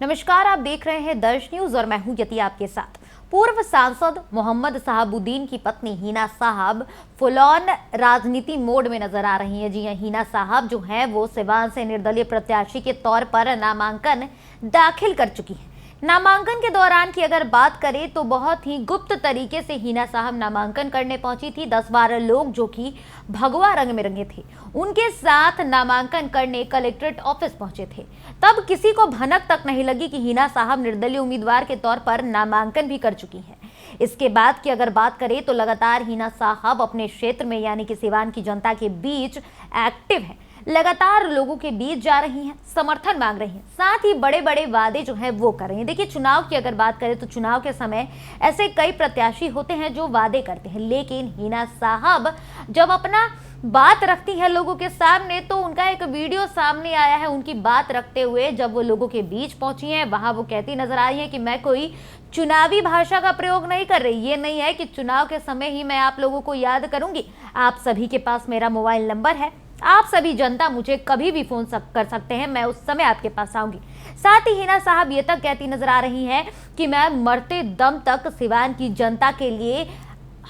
नमस्कार, आप देख रहे हैं दर्श न्यूज और मैं हूं यति आपके साथ। पूर्व सांसद मोहम्मद साहबुद्दीन की पत्नी हिना साहब फुल ऑन राजनीति मोड में नजर आ रही हैं। जी हां, हिना साहब जो हैं वो सिवान से निर्दलीय प्रत्याशी के तौर पर नामांकन दाखिल कर चुकी हैं। नामांकन के दौरान की अगर बात करें तो बहुत ही गुप्त तरीके से हिना साहब नामांकन करने पहुंची थी। 10-12 लोग जो कि भगवा रंग में रंगे थे, उनके साथ नामांकन करने कलेक्ट्रेट ऑफिस पहुंचे थे। तब किसी को भनक तक नहीं लगी कि हिना साहब निर्दलीय उम्मीदवार के तौर पर नामांकन भी कर चुकी हैं। इसके बाद की अगर बात करें तो लगातार हिना साहब अपने क्षेत्र में यानी कि सिवान की जनता के बीच एक्टिव हैं, लगातार लोगों के बीच जा रही हैं, समर्थन मांग रही हैं, साथ ही बड़े बड़े वादे जो हैं वो कर रही हैं। देखिए, चुनाव की अगर बात करें तो चुनाव के समय ऐसे कई प्रत्याशी होते हैं जो वादे करते हैं, लेकिन हिना साहब जब अपना बात रखती है लोगों के सामने तो उनका एक वीडियो सामने आया है। उनकी बात रखते हुए जब वो लोगों के बीच पहुंची हैं, वहां वो कहती नजर आई है कि मैं कोई चुनावी भाषा का प्रयोग नहीं कर रही। ये नहीं है कि चुनाव के समय ही मैं आप लोगों को याद करूंगी। आप सभी के पास मेरा मोबाइल नंबर है, आप सभी जनता मुझे कभी भी फोन कर सकते हैं, मैं उस समय आपके पास आऊंगी। साथ ही हिना साहब ये तक कहती नजर आ रही हैं कि मैं मरते दम तक सिवान की जनता के लिए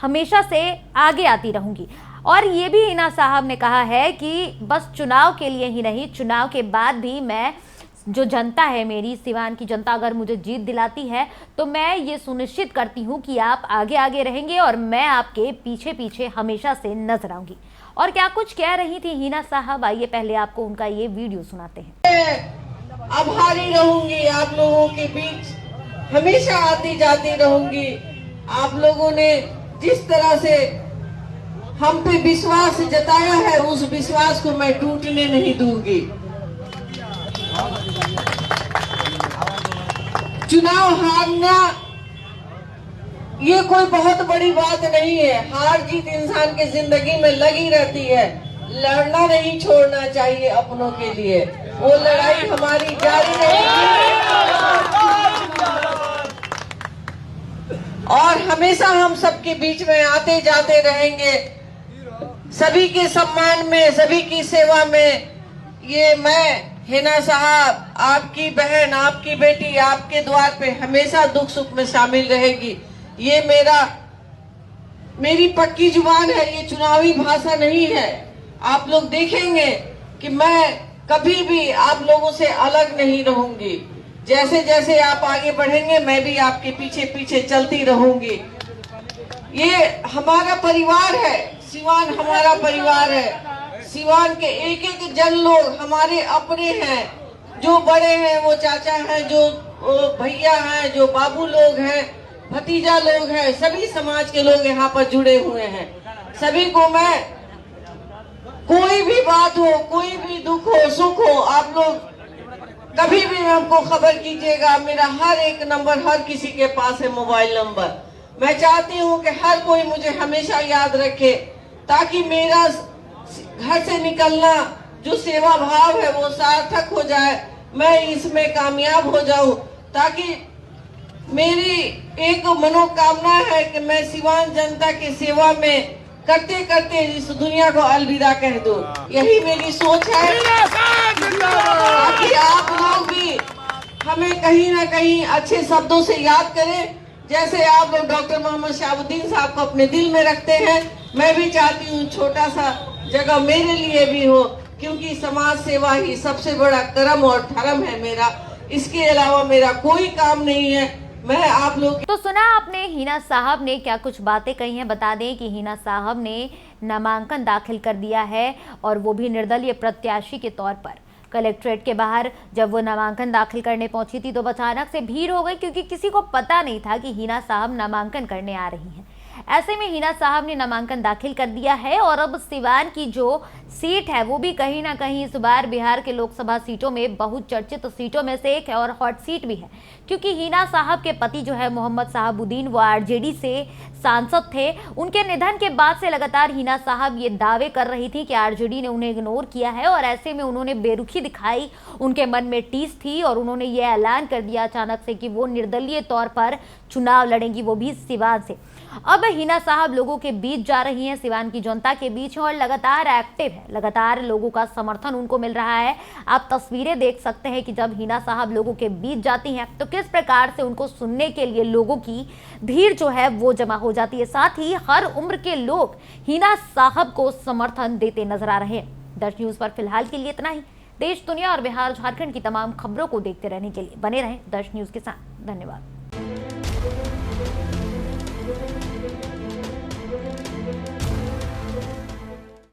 हमेशा से आगे आती रहूंगी। और ये भी हिना साहब ने कहा है कि बस चुनाव के लिए ही नहीं, चुनाव के बाद भी मैं जो जनता है, मेरी सिवान की जनता अगर मुझे जीत दिलाती है तो मैं ये सुनिश्चित करती हूँ कि आप आगे आगे रहेंगे और मैं आपके पीछे पीछे हमेशा से नजर आऊंगी। और क्या कुछ कह रही थी हिना साहब, आइए पहले आपको उनका ये वीडियो सुनाते हैं। आभारी रहूंगी, आप लोगों के बीच हमेशा आती जाती रहूंगी। आप लोगों ने जिस तरह से हम पे विश्वास जताया है, उस विश्वास को मैं टूटने नहीं दूंगी। चुनाव हारना ये कोई बहुत बड़ी बात नहीं है। हार जीत इंसान के जिंदगी में लगी रहती है। लड़ना नहीं छोड़ना चाहिए अपनों के लिए, वो लड़ाई हमारी जारी रहेगी और हमेशा हम सबके बीच में आते जाते रहेंगे। सभी के सम्मान में, सभी की सेवा में ये मैं हिना साहब, आपकी बहन, आपकी बेटी, आपके द्वार पे हमेशा दुख सुख में शामिल रहेगी। ये मेरी पक्की जुबान है, ये चुनावी भाषा नहीं है। आप लोग देखेंगे कि मैं कभी भी आप लोगों से अलग नहीं रहूंगी। जैसे जैसे आप आगे बढ़ेंगे मैं भी आपके पीछे पीछे चलती रहूंगी। ये हमारा परिवार है, सिवान हमारा परिवार है। सिवान के एक एक जन लोग हमारे अपने हैं। जो बड़े हैं वो चाचा हैं, जो भैया हैं, जो बाबू लोग हैं, भतीजा लोग हैं, सभी समाज के लोग यहाँ पर जुड़े हुए हैं। सभी को मैं, कोई भी बात हो, कोई भी दुख हो, सुख हो, आप लोग कभी भी हमको खबर कीजिएगा। मेरा हर एक नंबर हर किसी के पास है, मोबाइल नंबर। मैं चाहती हूँ कि हर कोई मुझे हमेशा याद रखे, ताकि मेरा घर से निकलना जो सेवा भाव है वो सार्थक हो जाए, मैं इसमें कामयाब हो जाऊं। ताकि मेरी एक मनोकामना है कि मैं सिवान जनता की सेवा में करते करते इस दुनिया को अलविदा कह दूं। यही मेरी सोच है, ताकि आप लोग भी हमें कहीं ना कहीं अच्छे शब्दों से याद करें। जैसे आप लोग डॉक्टर मोहम्मद साहबुद्दीन साहब को अपने दिल में रखते हैं, मैं भी चाहती हूँ छोटा सा जगह मेरे लिए भी हो, क्योंकि समाज सेवा ही सबसे बड़ा कर्म और धर्म है मेरा। इसके अलावा मेरा कोई काम नहीं है। मैं आप लोग तो सुना आपने हिना साहब ने क्या कुछ बातें कही हैं। बता दें कि हिना साहब ने नामांकन दाखिल कर दिया है और वो भी निर्दलीय प्रत्याशी के तौर पर। कलेक्ट्रेट के बाहर जब वो नामांकन दाखिल करने पहुंची थी तो अचानक से भीड़ हो गई, क्योंकि किसी को पता नहीं था कि हिना साहब नामांकन करने आ रही हैं। ऐसे में हिना साहब ने नामांकन दाखिल कर दिया है और अब सिवान की जो सीट है वो भी कहीं ना कहीं इस बार बिहार के लोकसभा सीटों में बहुत चर्चित सीटों में से एक है और हॉट सीट भी है, क्योंकि हिना साहब के पति जो है मोहम्मद साहबुद्दीन, वो आरजेडी से सांसद थे। उनके निधन के बाद से लगातार हिना साहब ये दावे कर रही थी कि आरजेडी ने उन्हें इग्नोर किया है और ऐसे में उन्होंने बेरुखी दिखाई, उनके मन में टीस थी और उन्होंने ये ऐलान कर दिया अचानक से कि वो निर्दलीय तौर पर चुनाव लड़ेंगी, वो भी सिवान से। अब हिना साहब लोगों के बीच जा रही हैं, सिवान की जनता के बीच हैं और लगातार एक्टिव है, लगातार लोगों का समर्थन उनको मिल रहा है। आप तस्वीरें देख सकते हैं कि जब हिना साहब लोगों के बीच जाती हैं तो किस प्रकार से उनको सुनने के लिए लोगों की भीड़ जो है वो जमा हो जाती है। साथ ही हर उम्र के लोग हिना साहब को समर्थन देते नजर आ रहे हैं। दर्श न्यूज पर फिलहाल के लिए इतना ही। देश, दुनिया और बिहार झारखंड की तमाम खबरों को देखते रहने के लिए बने रहें दर्श न्यूज के साथ। धन्यवाद।